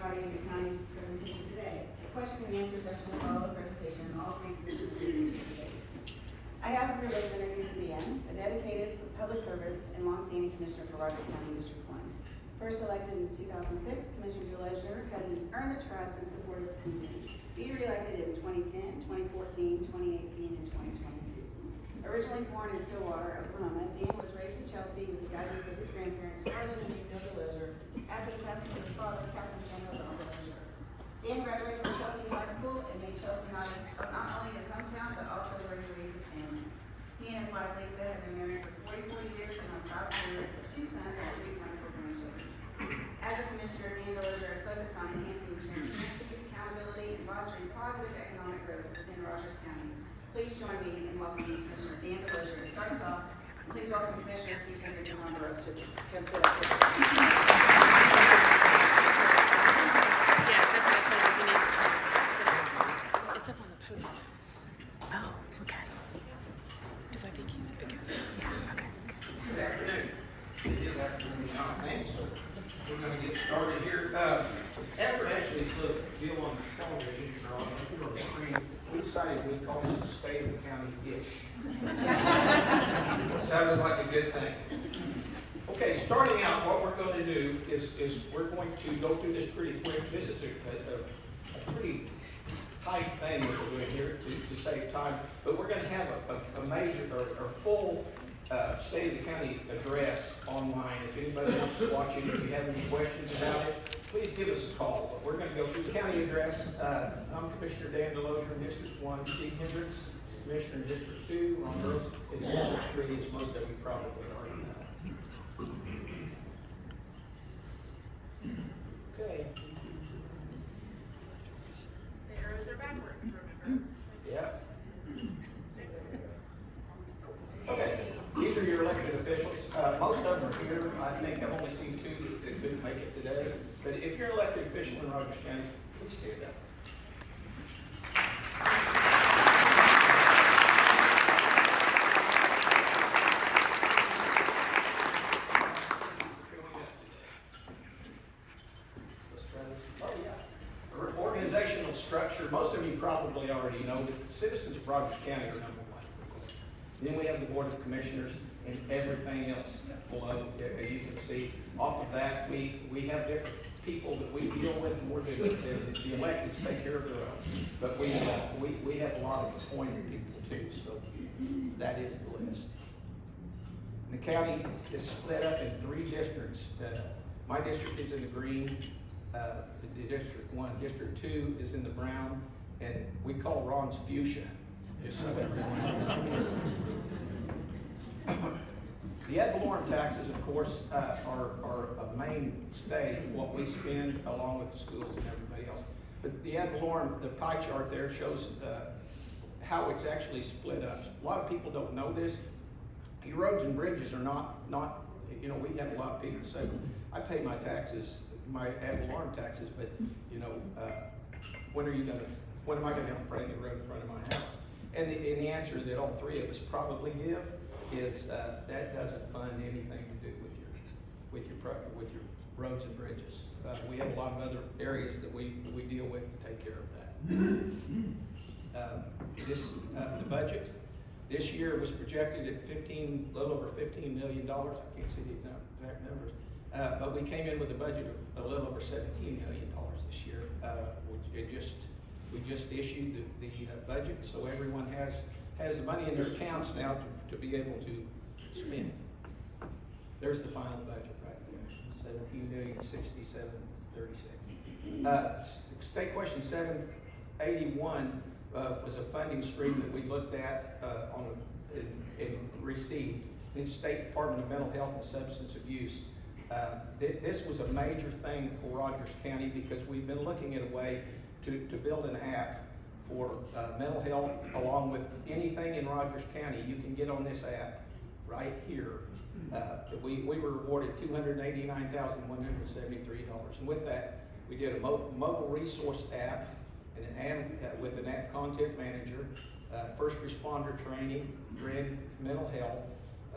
regarding the county's presentation today. The question and answer session will follow the presentation, and all three commissioners will participate. I have the privilege of introducing BN, a dedicated public servant and longstanding commissioner for Rogers County District 1. First elected in 2006, Commissioner DeLozier has earned the trust and support of his community, being reelected in 2010, 2014, 2018, and 2022. Originally born in Stillwater, Oklahoma, Dan was raised in Chelsea with the guidance of his grandparents, Harlan and Lucille DeLozier, after the passing of his father, Captain Samuel DeLozier. Dan graduated from Chelsea High School and made Chelsea not only his hometown, but also where he raised his family. He and his wife, Lisa, have been married for 44 years and are proud parents of 2 sons and 3 wonderful grandchildren. As a commissioner, Dan DeLozier is focused on enhancing transparency, accountability, and fostering positive economic growth within Rogers County. Please join me in welcoming Commissioner Dan DeLozier. To start us off, please welcome Commissioner Steve Hendrix and Ron Burrows to come sit up here. Yes, that's what I told you. He needs to turn. It's up on the podium. Oh, okay. Because I think he's a bigger fan. Yeah, okay. Good afternoon. Good afternoon, y'all. Thanks. We're going to get started here. After Ashley's little deal on television or on the screen, we decided we'd call this a State of the County-ish. Sounded like a good thing. Okay, starting out, what we're going to do is we're going to go through this pretty quick. This is a pretty tight thing that we're doing here to save time, but we're going to have a major or full State of the County address online. If anybody wants to watch it, if you have any questions about it, please give us a call. But we're going to go through the county address. I'm Commissioner Dan DeLozier in District 1, Steve Hendrix, Commissioner in District 2, Ron Burrows in District 3, as most of you probably already know. Okay. The arrows are backwards, remember? Yep. Okay, these are your elected officials. Most of them are here. I think I've only seen 2 that couldn't make it today. But if you're an elected official in Rogers County, please stand up. Organizational structure, most of you probably already know that the citizens of Rogers County are number 1, of course. Then we have the Board of Commissioners and everything else below. As you can see, off of that, we have different people that we deal with, and we're the electeds take care of their own. But we have a lot of appointed people too, so that is the list. The county is split up in 3 districts. My district is in the green. The District 1, District 2 is in the brown, and we call Ron's fuchsia, just so everyone knows. The ad valorem taxes, of course, are a mainstay of what we spend along with the schools and everybody else. But the ad valorem, the pie chart there shows how it's actually split up. A lot of people don't know this. Your roads and bridges are not, you know, we have a lot of people say, I pay my taxes, my ad valorem taxes, but you know, when am I going to have a brand new road in front of my house? And the answer that all 3 of us probably give is that doesn't fund anything to do with your roads and bridges. We have a lot of other areas that we deal with to take care of that. The budget this year was projected at a little over $15 million. I can't see the exact numbers. But we came in with a budget of a little over $17 million this year. We just issued the budget, so everyone has the money in their accounts now to be able to spend. There's the final budget right there, $17,067,36. State question 781 was a funding stream that we looked at and received. It's State Department of Mental Health and Substance Abuse. This was a major thing for Rogers County because we've been looking at a way to build an app for mental health along with anything in Rogers County. You can get on this app right here. We were awarded $289,173. And with that, we did a mobile resource app and with an app content manager, first responder training, mental health,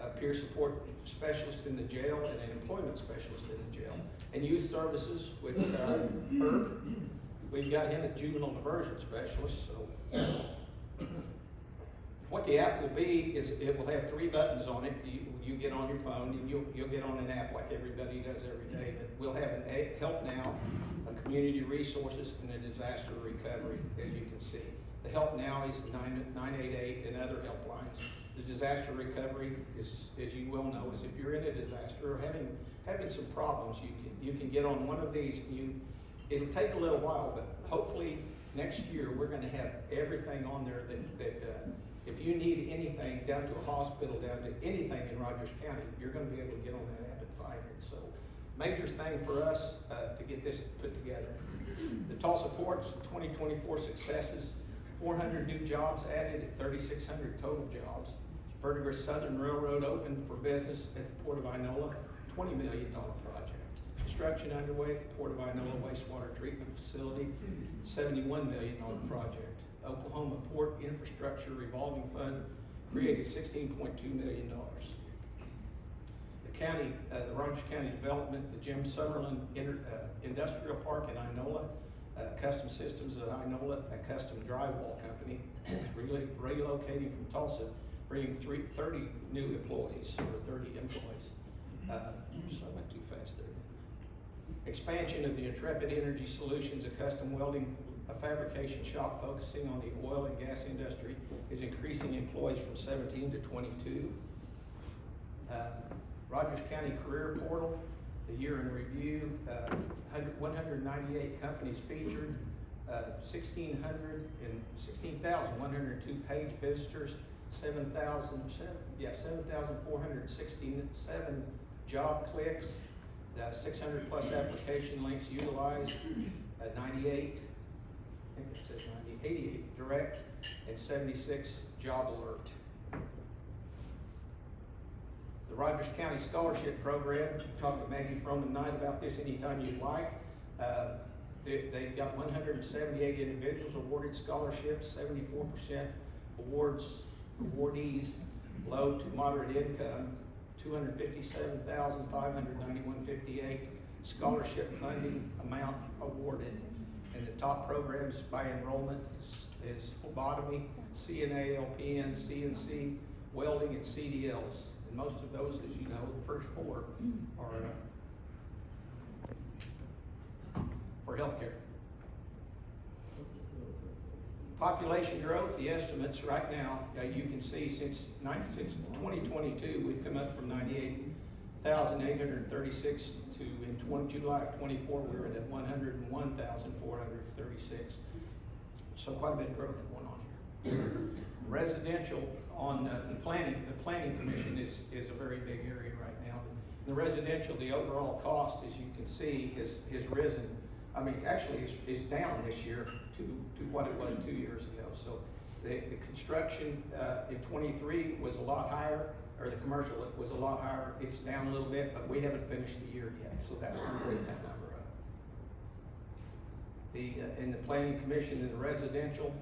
a peer support specialist in the jail and an employment specialist in the jail, and youth services with Herb. We've got him a juvenile diversion specialist, so. What the app will be is it will have 3 buttons on it. You get on your phone and you'll get on an app like everybody does every day, but we'll have an Help Now, a community resources, and a disaster recovery, as you can see. The Help Now is 988 and other helplines. The disaster recovery is, as you well know, is if you're in a disaster or having some problems, you can get on one of these. It'll take a little while, but hopefully next year we're going to have everything on there that if you need anything down to a hospital, down to anything in Rogers County, you're going to be able to get on that app and find it. So, major thing for us to get this put together. The Tulsa Port's 2024 successes: 400 new jobs added at 3,600 total jobs. Verdigris Southern Railroad opened for business at the Port of Inola, $20 million project. Construction underway at the Port of Inola wastewater treatment facility, $71 million project. Oklahoma Port Infrastructure Revolving Fund created $16.2 million. The county, the Rogers County Development, the Jim Summerlin Industrial Park in Inola, Custom Systems at Inola, a custom drywall company, relocating from Tulsa, bringing 30 new employees, or 30 employees. So I went too fast there. Expansion of the Intrepid Energy Solutions, a custom welding fabrication shop focusing on the oil and gas industry, is increasing employees from 17 to 22. Rogers County Career Portal, the year in review, 198 companies featured, 16,102 paid visitors, 7,467 job clicks, 600 plus application links utilized, 98. I think it says 88 direct, and 76 job alert. The Rogers County Scholarship Program, talk to Maggie Froman Knight about this anytime you'd like. They've got 178 individuals awarded scholarships, 74% awardees low to moderate income, $257,591.58 scholarship funding amount awarded. And the top programs by enrollment is phlebotomy, CNA, LPN, CNC, welding, and CDLs. And most of those, as you know, the first 4 are for healthcare. Population growth, the estimates right now, you can see since 2022, we've come up from 98,836 to in July of 24, we were at 101,436. So quite a bit of growth going on here. Residential on the planning commission is a very big area right now. The residential, the overall cost, as you can see, has risen. I mean, actually is down this year to what it was 2 years ago. So the construction in 23 was a lot higher, or the commercial was a lot higher. It's down a little bit, but we haven't finished the year yet, so that's going to bring that number up. In the planning commission in the residential,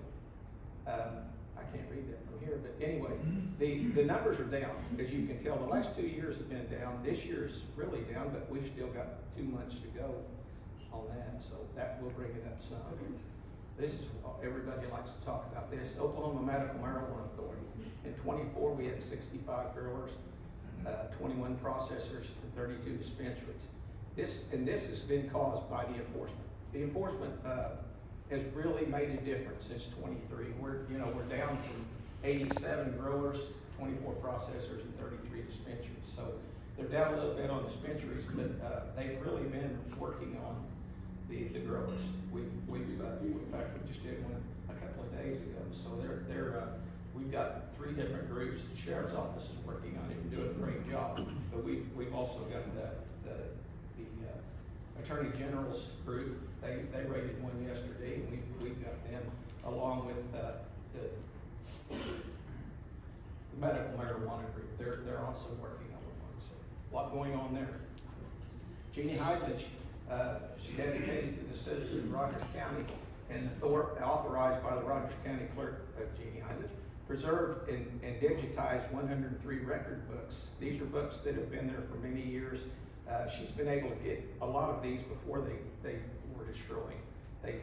I can't read that from here, but anyway, the numbers are down. As you can tell, the last 2 years have been down. This year is really down, but we've still got 2 months to go on that, so that will bring it up some. This is, everybody likes to talk about this. Oklahoma Medical Marijuana Authority. In 24, we had 65 growers, 21 processors, and 32 dispensaries. This has been caused by the enforcement. The enforcement has really made a difference since 23. We're down from 87 growers, 24 processors, and 33 dispensaries. So they're down a little bit on dispensaries, but they've really been working on the growers. In fact, we just did one a couple of days ago. So we've got 3 different groups. The sheriff's office is working on it and doing a great job. But we've also got the Attorney General's group. They rated one yesterday, and we've got them along with the medical marijuana group. They're also working on one. So a lot going on there. Jeannie Heidlich, she dedicated to the citizens of Rogers County, and authorized by the Rogers County Clerk, Jeannie Heidlich, preserved and digitized 103 record books. These are books that have been there for many years. She's been able to get a lot of these before they were destroyed. They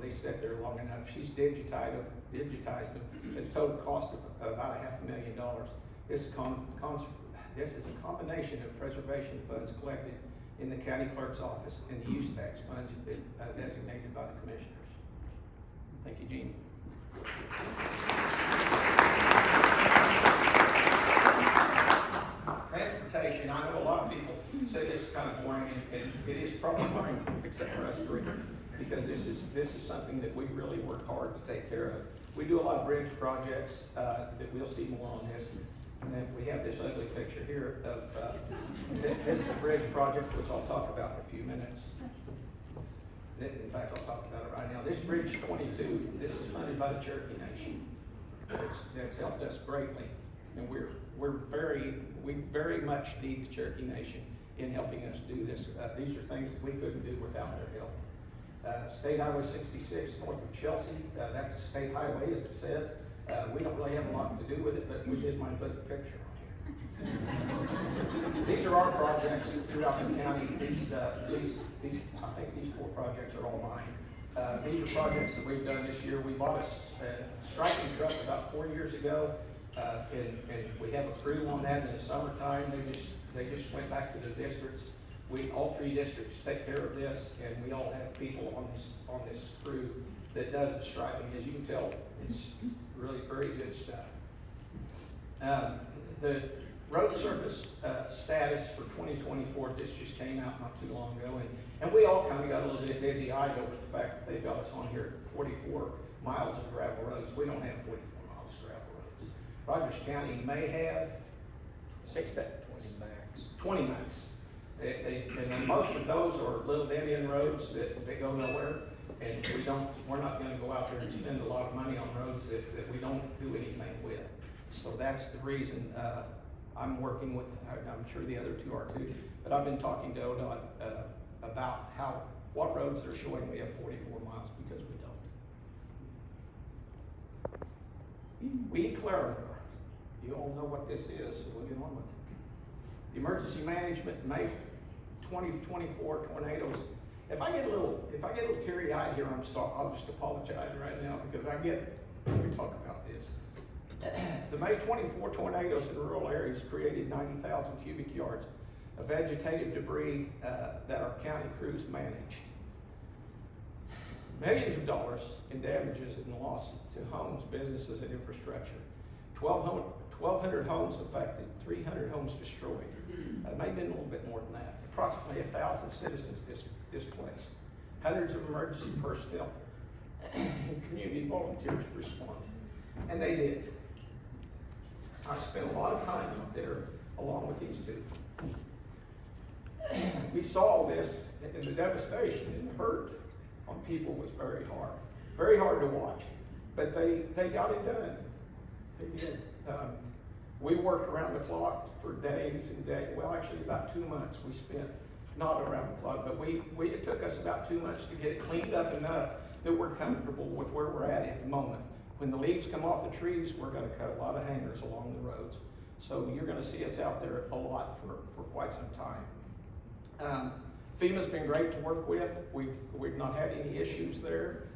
sat there long enough. She's digitized them at a total cost of about $500,000. This is a combination of preservation funds collected in the county clerk's office and the use tax funds designated by the commissioners. Thank you, Gene. Transportation. I know a lot of people say this is kind of boring, and it is probably boring, except for us three, because this is something that we really work hard to take care of. We do a lot of bridge projects that we'll see more on this. And then we have this ugly picture here of, this is a bridge project, which I'll talk about in a few minutes. In fact, I'll talk about it right now. This Bridge 22, this is funded by the Cherokee Nation. That's helped us greatly. And we very much need the Cherokee Nation in helping us do this. These are things that we couldn't do without their help. State Highway 66 north of Chelsea, that's a state highway, as it says. We don't really have a lot to do with it, but we did mind putting a picture on here. These are our projects throughout the county. I think these 4 projects are all mine. These are projects that we've done this year. We bought a striking truck about 4 years ago, and we have a crew on that in the summertime. They just went back to their districts. All 3 districts take care of this, and we all have people on this crew that does the striping. As you can tell, it's really very good stuff. The road surface status for 2024, this just came out not too long ago, and we all kind of got a little bit dizzy-eyed over the fact that they got us on here at 44 miles of gravel roads. We don't have 44 miles of gravel roads. Rogers County may have 20 max. And most of those are little dead-end roads that go nowhere. And we're not gonna go out there and spend a lot of money on roads that we don't do anything with. So that's the reason I'm working with, I'm sure the other 2 are too, but I've been talking to ODOT about what roads they're showing we have 44 miles because we don't. We Claremore, you all know what this is, so we'll get on with it. The emergency management, May 2024 tornadoes. If I get a little teary-eyed here, I'm sorry. I'll just apologize right now because let me talk about this. The May 24 tornadoes in rural areas created 90,000 cubic yards of vegetative debris that our county crews managed. Millions of dollars in damages and loss to homes, businesses, and infrastructure. 1,200 homes affected, 300 homes destroyed. Maybe a little bit more than that. Approximately 1,000 citizens displaced. Hundreds of emergency personnel and community volunteers responded. And they did. I spent a lot of time out there along with these 2. We saw all this, and the devastation and the hurt on people was very hard. Very hard to watch. But they got it done. They did. We worked around the clock for days and days. Well, actually about 2 months we spent not around the clock, but it took us about 2 months to get it cleaned up enough that we're comfortable with where we're at the moment. When the leaves come off the trees, we're going to cut a lot of hangers along the roads. So you're going to see us out there a lot for quite some time. FEMA's been great to work with. We've not had any issues there.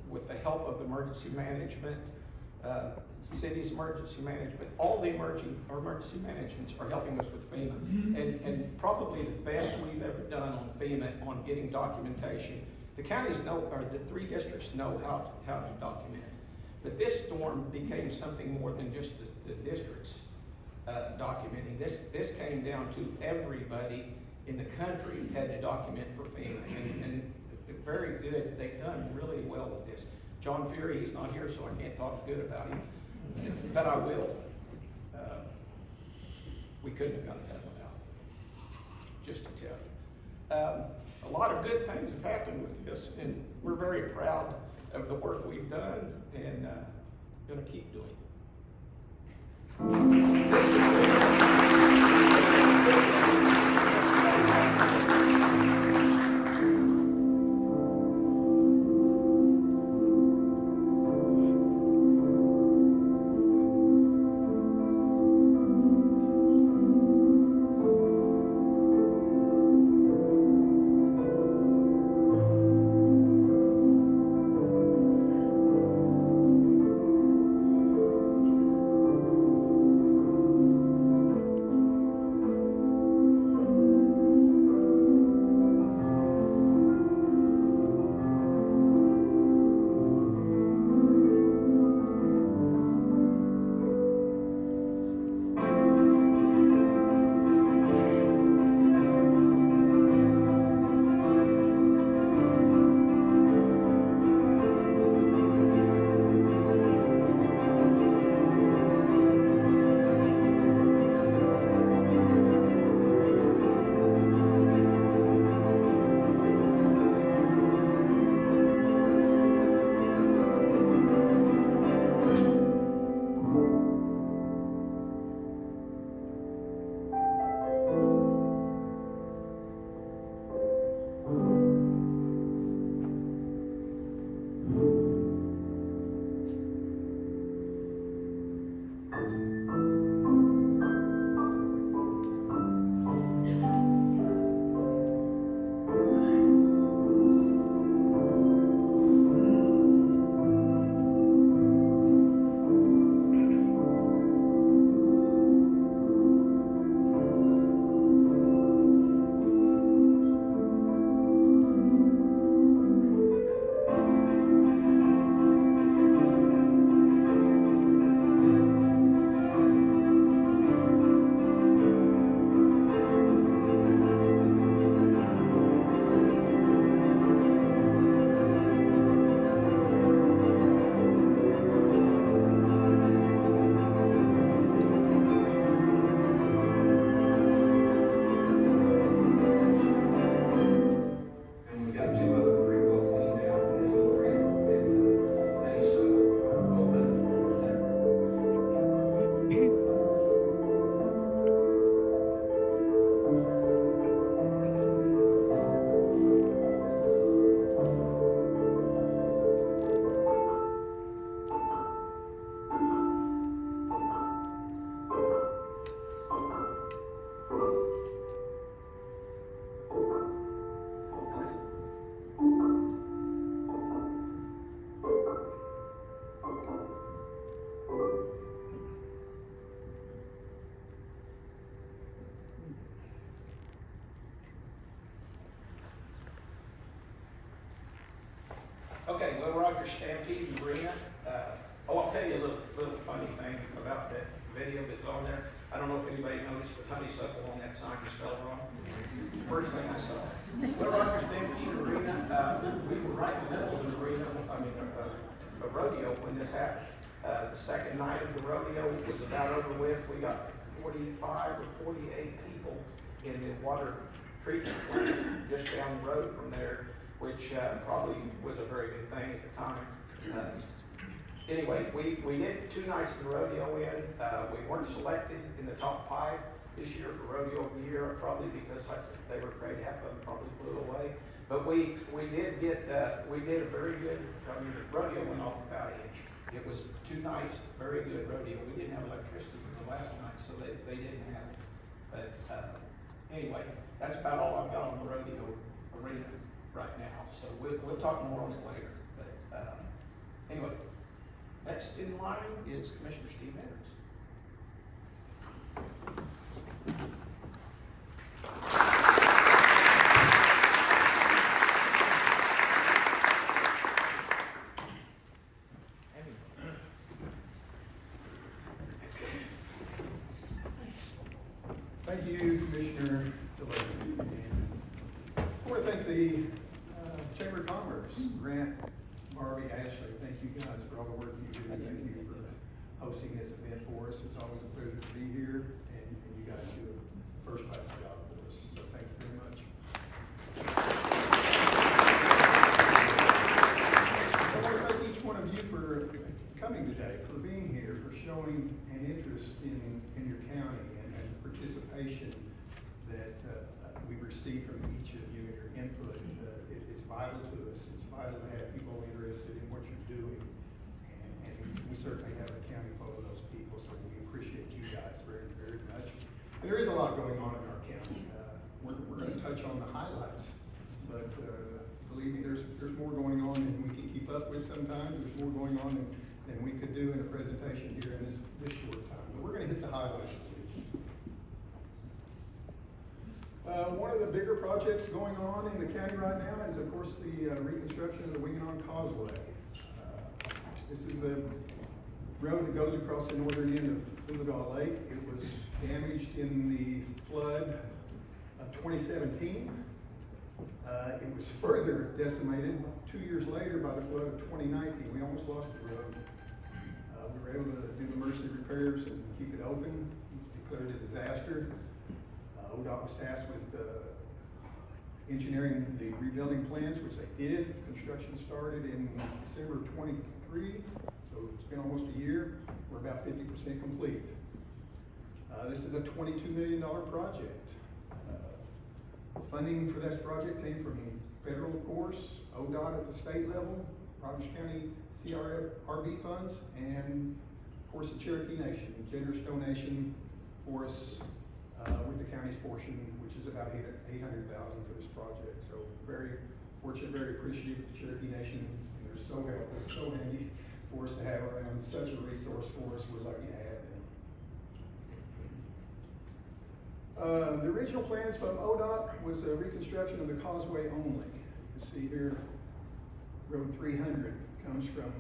With the help of emergency management, city's emergency management, all the emergency managements are helping us with FEMA. And probably the best we've ever done on FEMA on getting documentation. The counties know, or the 3 districts know how to document. But this storm became something more than just the districts documenting. This came down to everybody in the country had to document for FEMA. And very good, they've done really well with this. John Fury, he's not here, so I can't talk good about him, but I will. We couldn't have done that without him, just to tell you. A lot of good things have happened with this, and we're very proud of the work we've done and going to keep doing. Okay, Will Rogers Stampede Arena. I'll tell you a little funny thing about that video that's on there. I don't know if anybody noticed, but honeysuckle on that sign is spelled wrong. First thing I saw. Will Rogers Stampede Arena, we were right in the middle of the arena, a rodeo when this happened. The second night of the rodeo was about over with. We got 45 or 48 people in the water treatment plant just down the road from there, which probably was a very good thing at the time. Anyway, we did 2 nights in the rodeo in. We weren't selected in the top 5 this year for rodeo of the year, probably because they were afraid half of them probably blew away. But we did a very good, the rodeo went off without a hitch. It was 2 nights, very good rodeo. We didn't have electricity for the last night, so they didn't have it. But anyway, that's about all I've got on the rodeo arena right now. So we'll talk more on it later. But anyway, next in line is Commissioner Steve Hendrix. Thank you, Commissioner DeLozier. I want to thank the Chamber of Commerce, Grant, Harvey, Ashley. Thank you guys for all the work you do. Thank you for hosting this event for us. It's always a pleasure to be here, and you guys do a first-class job for us. So thank you very much. I want to thank each one of you for coming today, for being here, for showing an interest in your county and the participation that we receive from each of you and your input. It's vital to us. It's vital to have people interested in what you're doing. And we certainly have a county full of those people, so we appreciate you guys very, very much. And there is a lot going on in our county. We're going to touch on the highlights, but believe me, there's more going on than we can keep up with sometimes. There's more going on than we could do in a presentation here in this short time. But we're going to hit the highlights. One of the bigger projects going on in the county right now is, of course, the reconstruction of the Winganon Causeway. This is the road that goes across the northern end of Ullaga Lake. It was damaged in the flood of 2017. It was further decimated 2 years later by the flood of 2019. We almost lost the road. We were able to do emergency repairs and keep it open, declared a disaster. ODOT was tasked with engineering the rebuilding plans, which they did. Construction started in December of 23, so it's been almost a year. We're about 50% complete. This is a $22 million project. Funding for this project came from federal, of course, ODOT at the state level, Rogers County CRB funds, and of course the Cherokee Nation, generous donation for us with the county's portion, which is about $800,000 for this project. So very fortunate, very appreciative of the Cherokee Nation, and they're so helpful, so handy for us to have around, such a resource for us. We're lucky to have them. The original plans from ODOT was a reconstruction of the causeway only. You see here, Road 300 comes from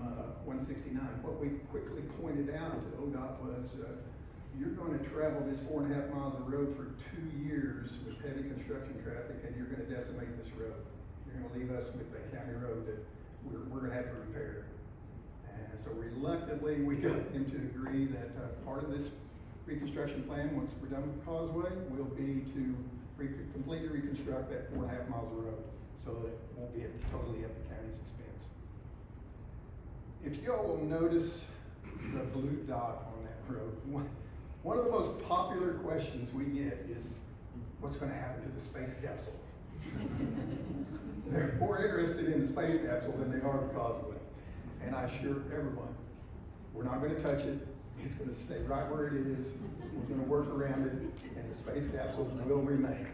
169. What we quickly pointed out to ODOT was you're going to travel this 4.5 miles of road for 2 years with heavy construction traffic, and you're going to decimate this road. You're going to leave us with a county road that we're going to have to repair. And so reluctantly, we got them to agree that part of this reconstruction plan, once we're done with the causeway, will be to completely reconstruct that 4.5 miles of road, so that it won't be totally at the county's expense. If y'all will notice the blue dot on that road, one of the most popular questions we get is, what's going to happen to the space capsule? They're more interested in the space capsule than they are the causeway. And I assure everyone, we're not going to touch it. It's going to stay right where it is. We're going to work around it, and the space capsule will remain.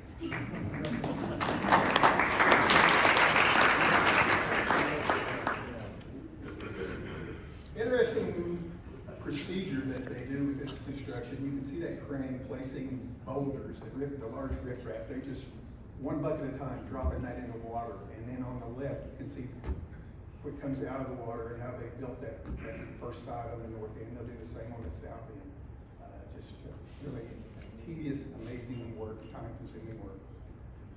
Interesting procedure that they do with this construction. You can see that crane placing boulders, the large riprap. They just, one bucket at a time, dropping that in the water. And then on the left, you can see what comes out of the water and how they built that first side on the north end. They'll do the same on the south end. Just really tedious, amazing work, time-consuming work.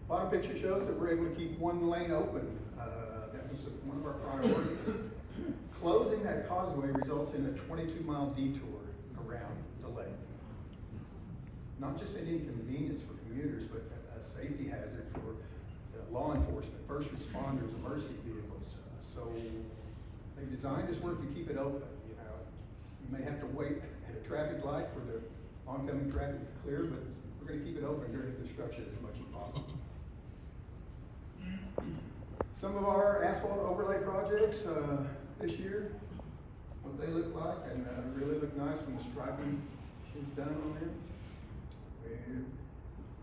Bottom picture shows that we're able to keep one lane open. That was one of our priorities. Closing that causeway results in a 22-mile detour around the lake. Not just an inconvenience for commuters, but a safety hazard for law enforcement, first responders, emergency vehicles. So they designed this work to keep it open. You know, you may have to wait at a traffic light for the oncoming traffic to clear, but we're going to keep it open during the construction as much as possible. Some of our asphalt overlay projects this year, what they look like, and really look nice when the striping is done on them.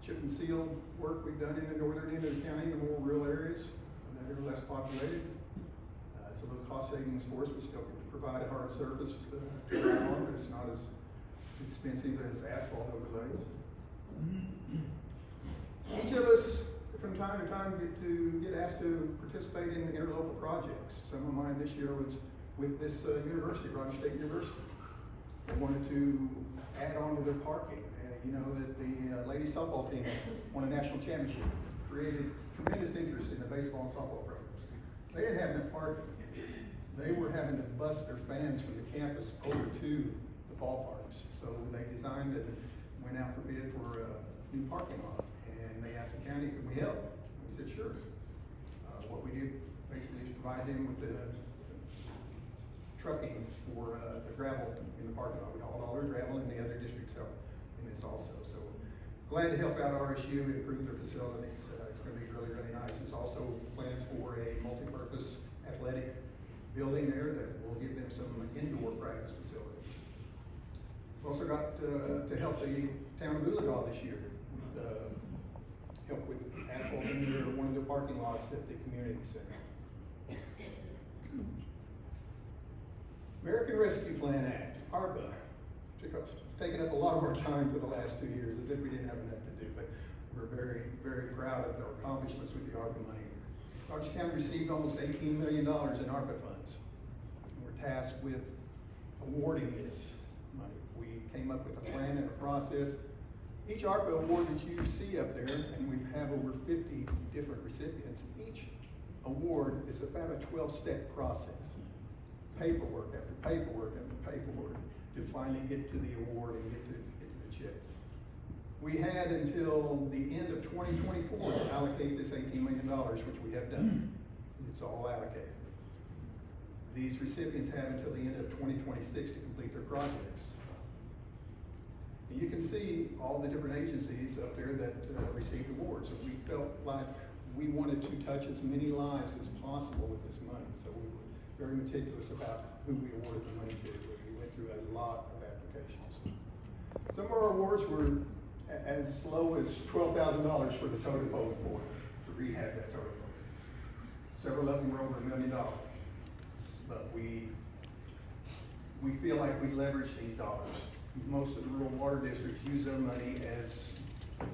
Chip and seal work we've done in the northern end of the county, in the more rural areas that are less populated. It's a little cost savings for us. We still get to provide a hard surface to ride on, but it's not as expensive as asphalt overlays. Each of us, from time to time, get asked to participate in interlocal projects. Some of mine this year was with this university, Rogers State University. They wanted to add on to their parking. You know that the ladies softball team won a national championship, created tremendous interest in the baseball and softball programs. They didn't have enough parking. They were having to bus their fans from the campus over to the ballparks. So they designed and went out for bid for a new parking lot. And they asked the county, could we help? We said, sure. What we did basically is provide them with the trucking for the gravel in the parking lot. We hauled all their gravel, and the other districts helped in this also. So glad to help out RSU and improve their facilities. It's going to be really, really nice. It's also plans for a multi-purpose athletic building there that will give them some indoor practice facilities. We've also got to help the town of Boulevard this year with help with asphalt in one of their parking lots at the community center. American Rescue Plan Act, ARPA, taken up a lot of our time for the last 2 years, as if we didn't have enough to do, but we're very, very proud of our accomplishments with the ARPA money. Rogers County received almost $18 million in ARPA funds. And we're tasked with awarding this money. We came up with a plan and a process. Each ARPA award that you see up there, and we have over 50 different recipients, each award is about a 12-step process. Paperwork after paperwork after paperwork to finally get to the award and get to the check. We had until the end of 2024 to allocate this $18 million, which we have done. It's all allocated. These recipients have until the end of 2026 to complete their projects. And you can see all the different agencies up there that received awards. So we felt like we wanted to touch as many lives as possible with this money. So we were very meticulous about who we awarded the money to. We went through a lot of applications. Some of our awards were as low as $12,000 for the totem pole for to rehab that totem pole. Several of them were over $1 million. But we feel like we leverage these dollars. Most of the rural water districts use their money as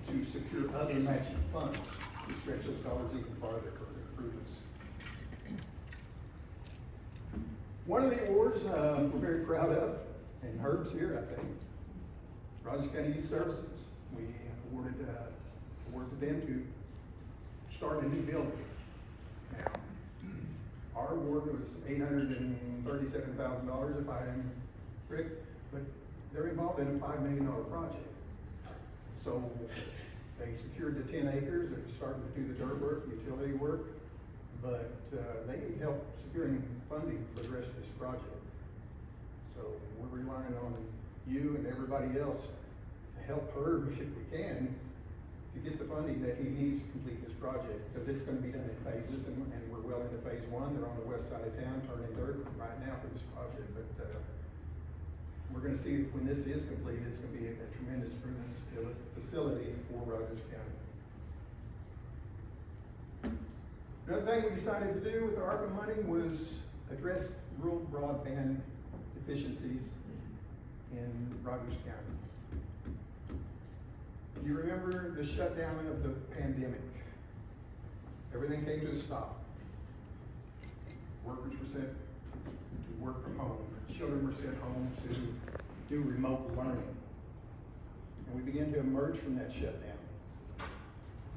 to secure other matching funds to stretch those dollars even farther for the improvements. One of the awards we're very proud of, and Herb's here, I think, Rogers County Youth Services. We awarded them to start a new building. Now, our award was $837,000, if I am correct, but they're involved in a $5 million project. So they secured the 10 acres, they're starting to do the dirt work, utility work, but they need help securing funding for the rest of this project. So we're relying on you and everybody else to help Herb, if we can, to get the funding that he needs to complete this project, because it's going to be done in phases, and we're well into phase 1. They're on the west side of town, turning dirt right now for this project, but we're going to see when this is completed, it's going to be a tremendous facility for Rogers County. Another thing we decided to do with our ARPA money was address rural broadband deficiencies in Rogers County. You remember the shutdown of the pandemic. Everything came to a stop. Workers were sent to work from home. Children were sent home to do remote learning. And we began to emerge from that shutdown.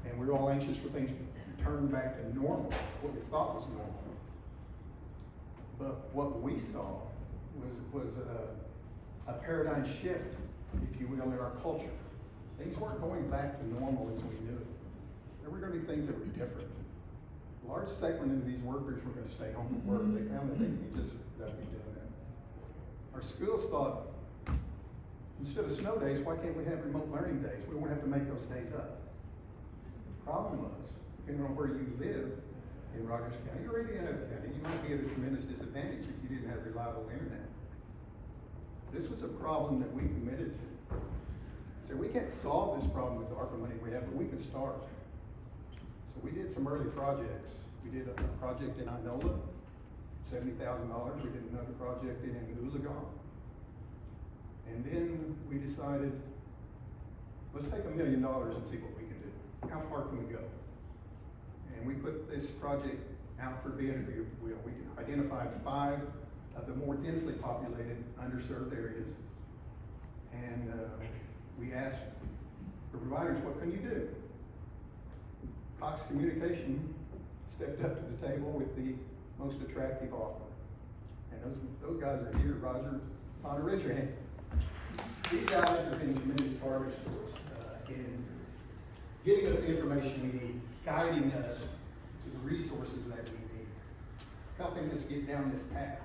And we were all anxious for things to turn back to normal, what we thought was normal. But what we saw was a paradigm shift, if you will, in our culture. Things weren't going back to normal as we knew it. There were going to be things that were different. A large segment of these workers were going to stay home and work. They found that they could just be doing that. Our schools thought, instead of snow days, why can't we have remote learning days? We won't have to make those days up. The problem was, depending on where you live in Rogers County or any other county, you might be at a tremendous disadvantage if you didn't have reliable internet. This was a problem that we committed to. So we can't solve this problem with the ARPA money we have, but we can start. So we did some early projects. We did a project in Inola, $70,000. We did another project in Oologah. And then we decided, let's take $1 million and see what we can do. How far can we go? And we put this project out for bid, if you will. We identified 5 of the more densely populated, underserved areas. And we asked the providers, what can you do? Cox Communication stepped up to the table with the most attractive offer. And those guys are here. Roger, Connor, raise your hand. These guys have been tremendous partners for us in getting us the information we need, guiding us to the resources that we need, helping us get down this path.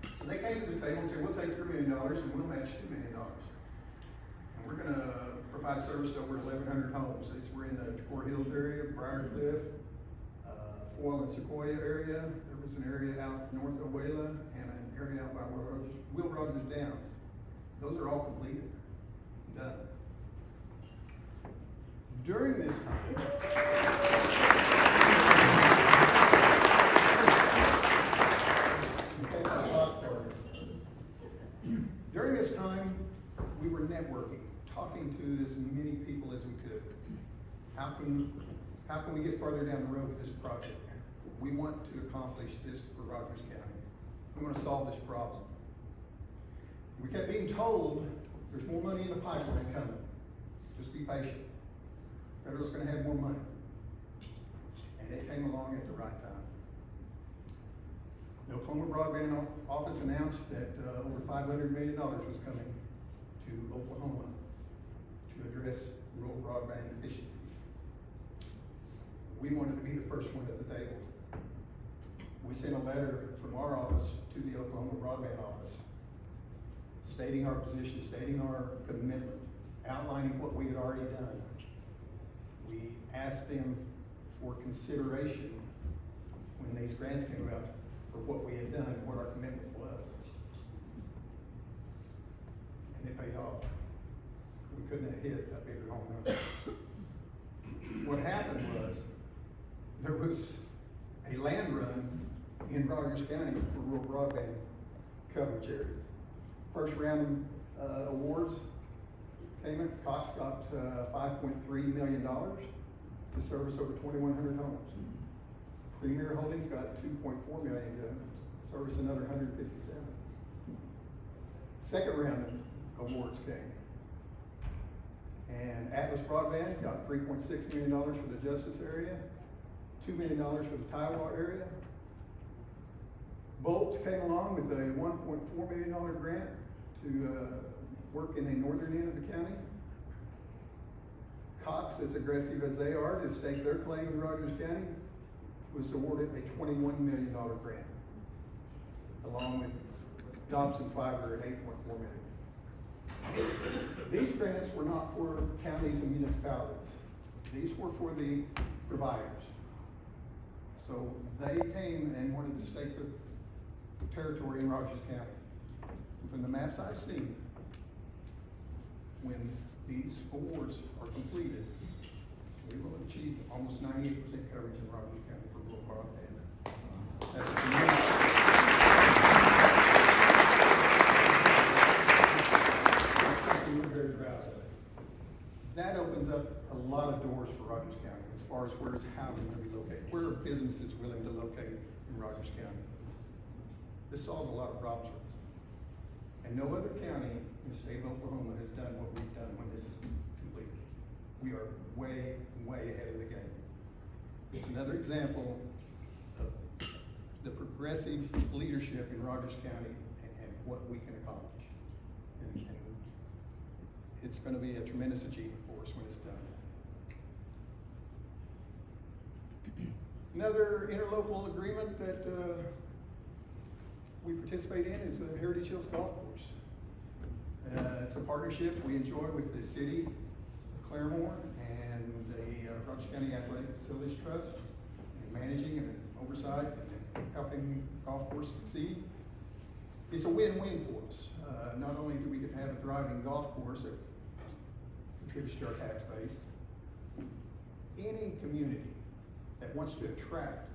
So they came to the table and said, we'll take $3 million and we'll match $2 million. And we're going to provide service to over 1,100 homes. We're in the Core Hills area, Briarcliff, Foyle and Sequoia area. There was an area out north of Wayla and an area out by Will Rogers Downs. Those are all completed, done. During this time, during this time, we were networking, talking to as many people as we could. How can we get further down the road with this project? We want to accomplish this for Rogers County. We want to solve this problem. We kept being told there's more money in the pipeline coming. Just be patient. Federal's going to have more money. And it came along at the right time. The Oklahoma Broadband Office announced that over $500 million was coming to Oklahoma to address rural broadband deficiencies. We wanted to be the first one at the table. We sent a letter from our office to the Oklahoma Broadband Office stating our position, stating our commitment, outlining what we had already done. We asked them for consideration when these grants came about for what we had done and what our commitment was. And it paid off. We couldn't have hit a bigger home run. What happened was there was a land run in Rogers County for rural broadband coverage areas. First round awards came in. Cox got $5.3 million to service over 2,100 homes. Premier Holdings got $2.4 million to service another 157. Second round of awards came. And Atlas Broadband got $3.6 million for the Justice area, $2 million for the Taiwan area. Bolt came along with a $1.4 million grant to work in the northern end of the county. Cox, as aggressive as they are to stake their claim in Rogers County, was awarded a $21 million grant, along with Dobson Fiber at $8.4 million. These grants were not for counties and municipalities. These were for the providers. So they came and wanted to stake the territory in Rogers County. From the maps I've seen, when these awards are completed, we will achieve almost 98% coverage in Rogers County for rural broadband. That's something we're very proud of. That opens up a lot of doors for Rogers County as far as where is housing going to be located, where are businesses willing to locate in Rogers County. This solves a lot of problems for us. And no other county in the state of Oklahoma has done what we've done when this is completed. We are way, way ahead of the game. It's another example of the progressive leadership in Rogers County and what we can accomplish. And it's gonna be a tremendous achievement for us when it's done. Another interlocal agreement that we participate in is the Heritage Hills Golf Course. It's a partnership we enjoy with the city of Claremore and the Rogers County Athletic Facilities Trust in managing and oversight and helping golf course succeed. It's a win-win for us. Not only do we get to have a thriving golf course that contributes to our tax base, any community that wants to attract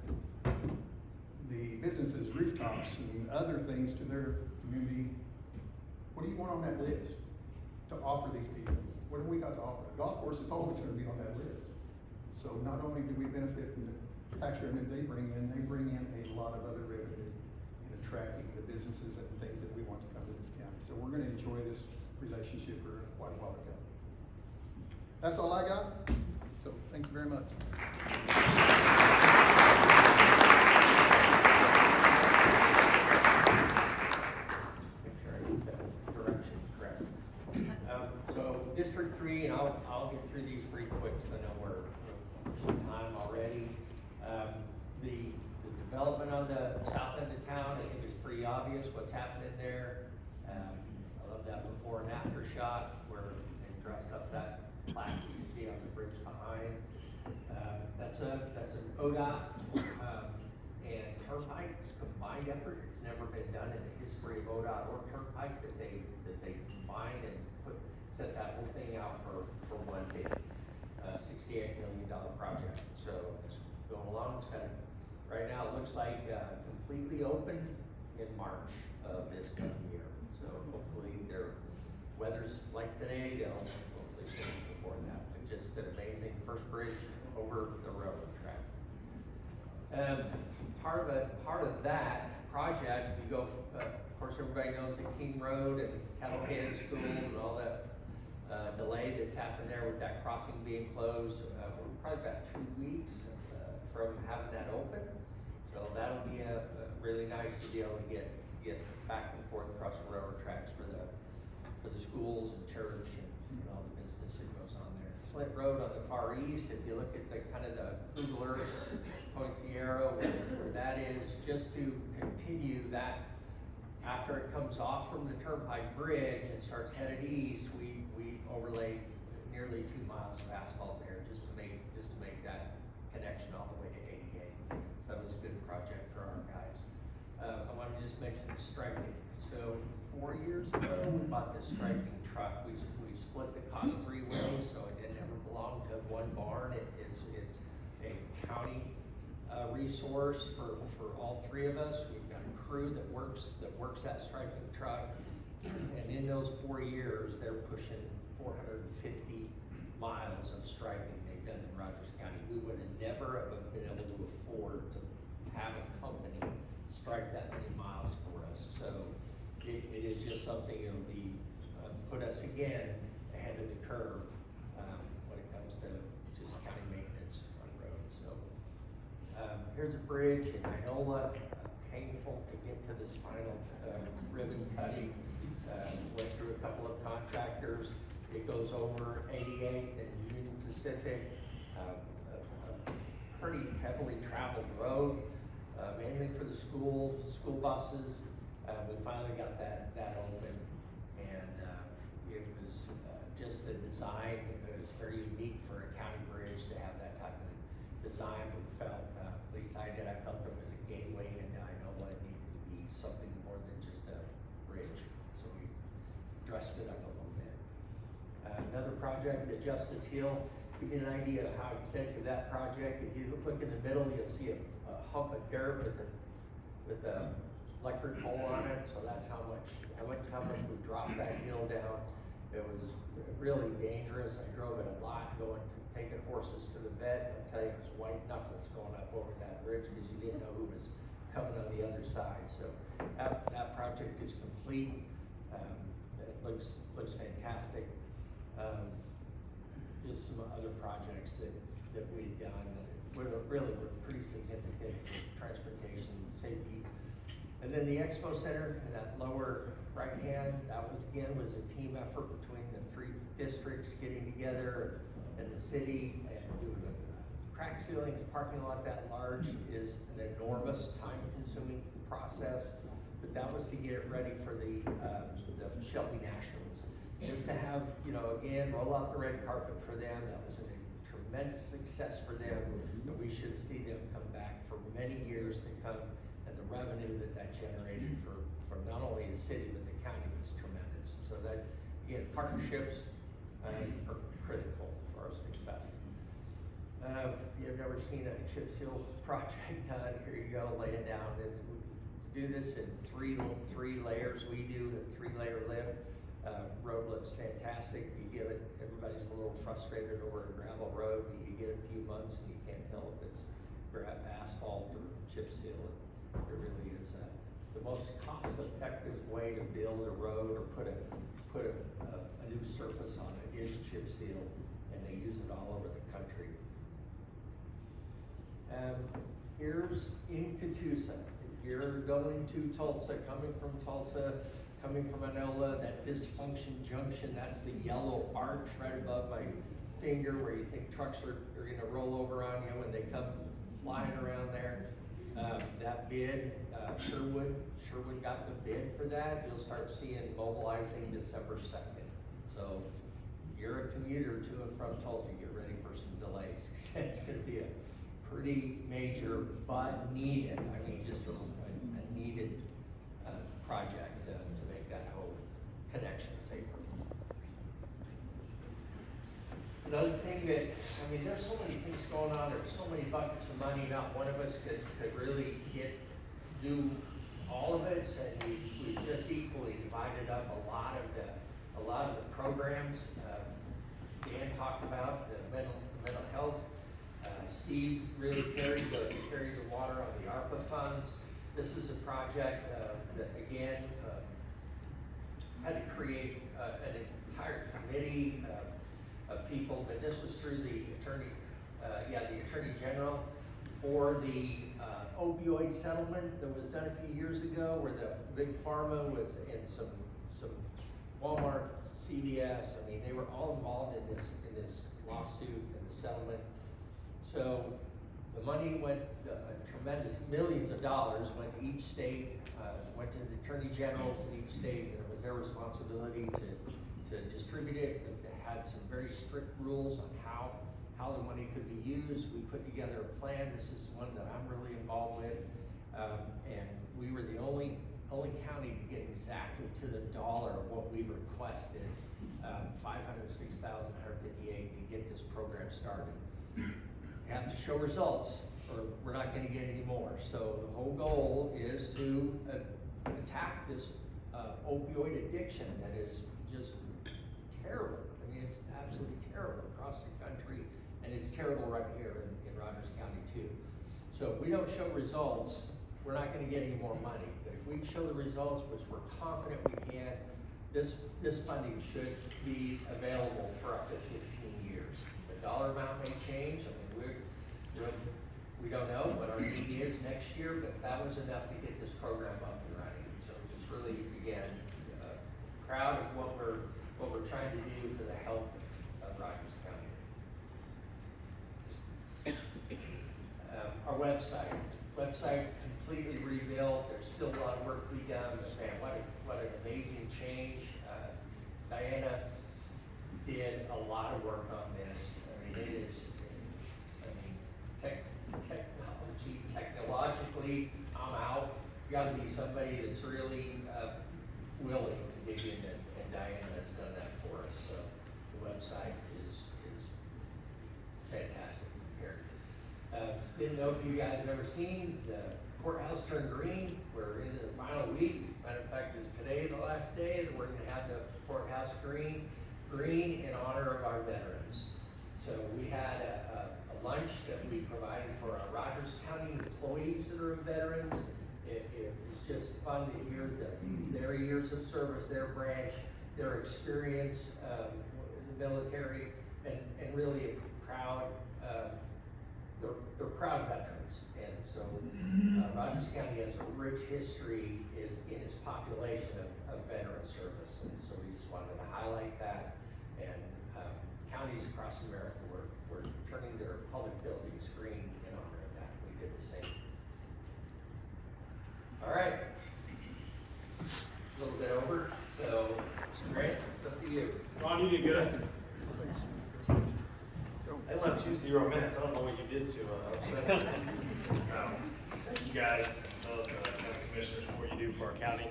the businesses, rooftops, and other things to their community, what do you want on that list to offer these people? What have we got to offer? The golf course is always going to be on that list. So not only do we benefit from the tax revenue they bring in a lot of other revenue in attracting the businesses and things that we want to come to this county. So we're going to enjoy this relationship for quite a while to go. That's all I got. So thank you very much. So District 3, and I'll get through these pretty quick because I know we're short time already. The development on the south end of town, I think is pretty obvious what's happening there. I love that before and after shot where they dressed up that plaque you can see on the bridge behind. That's an ODOT and Turnpike's combined effort. It's never been done in the history of ODOT or Turnpike that they combined and set that whole thing out for one big $68 million project. So it's going along. It's kind of right now. It looks like completely open in March of this coming year. So hopefully their weather's like today. They'll hopefully finish before that. But just an amazing first bridge over the railroad track. Part of that project, we go. Of course, everybody knows the King Road and Cattlehead School and all that delay that's happened there with that crossing being closed. We're probably about 2 weeks from having that open. So that'll be really nice to be able to get back and forth across the railroad tracks for the schools and church and all the business that goes on there. Flint Road on the far east, if you look at the kind of the Google Earth points the arrow where that is, just to continue that. After it comes off from the Turnpike Bridge and starts headed east, we overlaid nearly 2 miles of asphalt there just to make that connection all the way to 88. So that was a good project for our guys. I want to just mention the striping. So 4 years ago, we bought this striping truck. We split the cost 3 ways, so it didn't ever belong to one barn. It's a county resource for all 3 of us. We've got a crew that works that striping truck, and in those 4 years, they're pushing 450 miles of striping they've done in Rogers County. We would have never have been able to afford to have a company stripe that many miles for us. So it is just something that will be put us again ahead of the curve when it comes to just county maintenance on roads. So here's a bridge in Iola. Painful to get to this final ribbon cutting. Went through a couple of contractors. It goes over 88 and Union Pacific, a pretty heavily traveled road, mainly for the school buses. We finally got that open, and it was just the design. It was very unique for a county bridge to have that type of design. We felt, at least I did, I felt there was a gateway into Iola. It needed to be something more than just a bridge. So we dressed it up a little bit. Another project at Justice Hill, we get an idea of how extensive that project. If you look in the middle, you'll see a hump of dirt with a electric pole on it. So that's how much we dropped that hill down. It was really dangerous. I drove it a lot taking horses to the vet. I tell you, it was white knuckles going up over that bridge because you didn't know who was coming on the other side. So that project is complete. It looks fantastic. Just some other projects that we've done that were pretty significant for transportation and safety. And then the Expo Center in that lower right hand, that was a team effort between the 3 districts getting together and the city and doing a crack sealing. A parking lot that large is an enormous time-consuming process, but that was to get it ready for the Shelby Nationals. Just to have, again, roll out the red carpet for them. That was a tremendous success for them, and we should see them come back for many years to come. And the revenue that generated for not only the city but the county was tremendous. So that, again, partnerships are critical for our success. If you've never seen a chip seal project done, here you go, lay it down. We do this in three layers. We do a 3-layer lift. Road looks fantastic. You give it, everybody's a little frustrated over a gravel road, but you get a few months and you can't tell if it's asphalt or chip seal. It really is the most cost-effective way to build a road or put a new surface on it is chip seal, and they use it all over the country. Here's in Catoosa. If you're going to Tulsa, coming from Enola, that dysfunction junction, that's the yellow arch right above my finger where you think trucks are gonna roll over on you when they come flying around there. That bid, Sherwood got the bid for that. You'll start seeing mobilizing December 2nd. So if you're a commuter to and from Tulsa, get ready for some delays. It's gonna be a pretty major, but needed, just a needed project to make that whole connection safer. Another thing that, there's so many things going on, there's so many buckets of money, not one of us could really do all of it, and we just equally divided up a lot of the programs. Dan talked about the mental health. Steve really carried the water on the ARPA funds. This is a project that again had to create an entire committee of people, but this was through the Attorney General for the opioid settlement that was done a few years ago, where the big pharma was in some Walmart, CVS. They were all involved in this lawsuit and the settlement. So the money went, tremendous millions of dollars went to each state, went to the attorney generals in each state, and it was their responsibility to distribute it. They had some very strict rules on how the money could be used. We put together a plan. This is one that I'm really involved with, and we were the only county to get exactly to the dollar of what we requested, $506,158 to get this program started. You have to show results, or we're not going to get any more. So the whole goal is to attack this opioid addiction that is just terrible. It's absolutely terrible across the country, and it's terrible right here in Rogers County too. So if we don't show results, we're not going to get any more money. But if we show the results, which we're confident we can, this funding should be available for up to 15 years. The dollar amount may change. We don't know what our need is next year, but that was enough to get this program up and running. So just really, again, proud of what we're trying to do for the health of Rogers County. Our website completely rebuilt. There's still a lot of work to be done, but man, what an amazing change. Diana did a lot of work on this. It is, technologically, I'm out. You gotta be somebody that's really willing to dig in, and Diana has done that for us. So the website is fantastic here. Didn't know if you guys ever seen the courthouse turn green. We're into the final week. Matter of fact, it's today the last day that we're gonna have the courthouse green in honor of our veterans. So we had a lunch that we provided for our Rogers County employees that are veterans. It's just fun to hear their years of service, their branch, their experience, in the military, and really proud, they're proud veterans. And so Rogers County has a rich history in its population of veteran service. And so we just wanted to highlight that. And counties across America were turning their public buildings green in honor of that. We did the same. All right. A little bit over. So, Grant, it's up to you. Ron, you did good. I left you 0 minutes. I don't know what you did to upset me. Thank you guys, those county commissioners, for what you do for our county,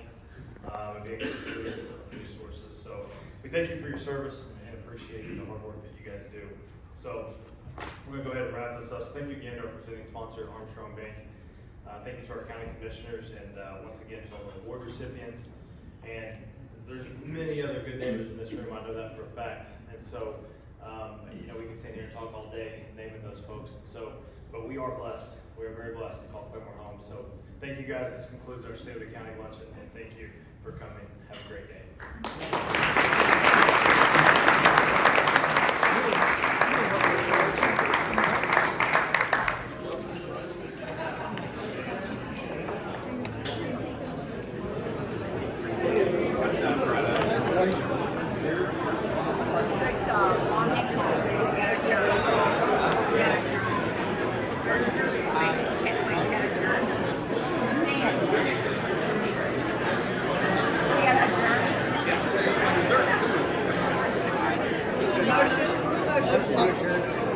and being good stewards of resources. So we thank you for your service and appreciate the hard work that you guys do. So we're gonna go ahead and wrap this up. So thank you again to our presenting sponsor, Armstrong Bank. Thank you to our county commissioners, and once again to all the award recipients. And there's many other good neighbors in this room. I know that for a fact. And so, you know, we can sit here and talk all day naming those folks. And so, but we are blessed. We are very blessed to call Claremore home. So thank you guys. This concludes our State of the County luncheon, and thank you for coming. Have a great day.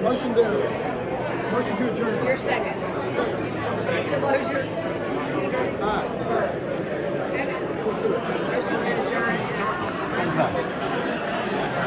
Motion to adjourn. Your second. DeLozier. Aye.